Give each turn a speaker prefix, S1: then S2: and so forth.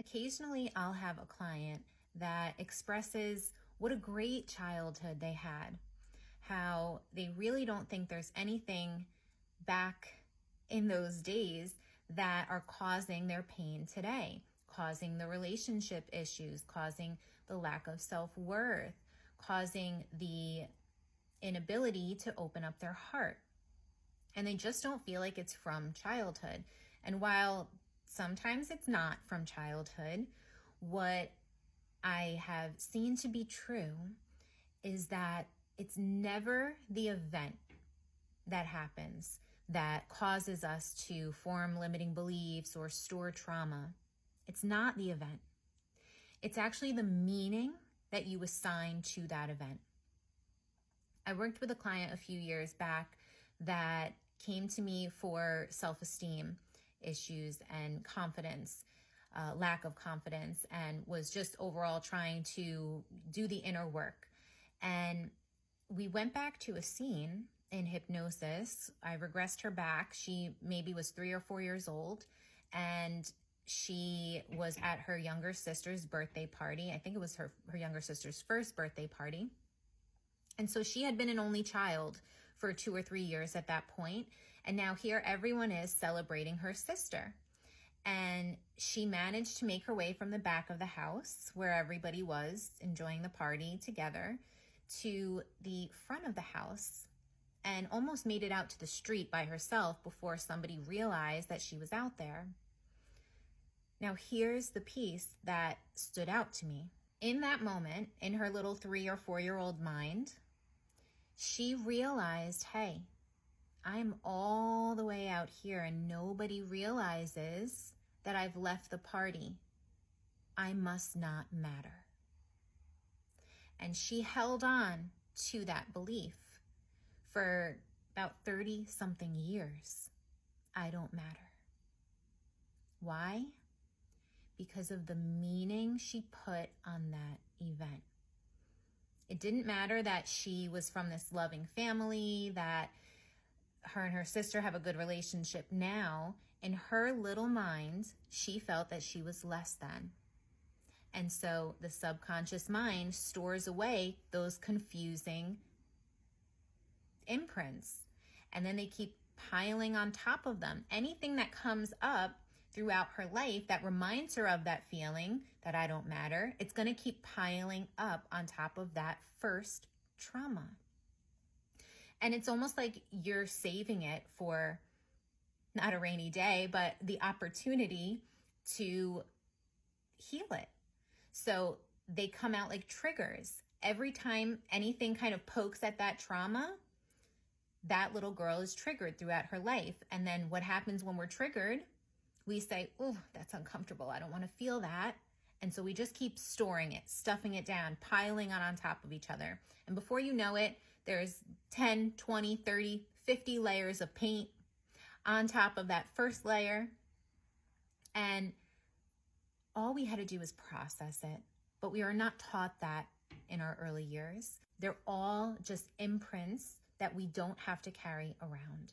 S1: Occasionally, I'll have a client that expresses what a great childhood they had, how they really don't think there's anything back in those days that are causing their pain today, causing the relationship issues, causing the lack of self-worth, causing the inability to open up their heart. And they just don't feel like it's from childhood. And while sometimes it's not from childhood, what I have seen to be true is that it's never the event that happens that causes us to form limiting beliefs or store trauma. It's not the event. It's actually the meaning that you assign to that event. I worked with a client a few years back that came to me for self-esteem issues and confidence, lack of confidence, and was just overall trying to do the inner work. And we went back to a scene in hypnosis. I regressed her back. She maybe was 3 or 4 years old, and she was at her younger sister's birthday party. I think it was her younger sister's first birthday party. And so she had been an only child for 2 or 3 years at that point. And now here everyone is celebrating her sister. And she managed to make her way from the back of the house where everybody was enjoying the party together to the front of the house and almost made it out to the street by herself before somebody realized that she was out there. Now here's the piece that stood out to me. In that moment, in her little 3 or 4-year-old mind, she realized, hey, I'm all the way out here and nobody realizes that I've left the party. I must not matter. And she held on to that belief for about 30-something years. I don't matter. Why? Because of the meaning she put on that event. It didn't matter that she was from this loving family, that her and her sister have a good relationship now. In her little mind, she felt that she was less than. And so the subconscious mind stores away those confusing imprints. And then they keep piling on top of them. Anything that comes up throughout her life that reminds her of that feeling that I don't matter, it's going to keep piling up on top of that first trauma. And it's almost like you're saving it for not a rainy day, but the opportunity to heal it. So they come out like triggers. Every time anything kind of pokes at that trauma, that little girl is triggered throughout her life. And then what happens when we're triggered? We say, oh, that's uncomfortable. I don't want to feel that. And so we just keep storing it, stuffing it down, piling on top of each other. And before you know it, there's 10, 20, 30, 50 layers of paint on top of that first layer. And all we had to do was process it. But we are not taught that in our early years. They're all just imprints that we don't have to carry around.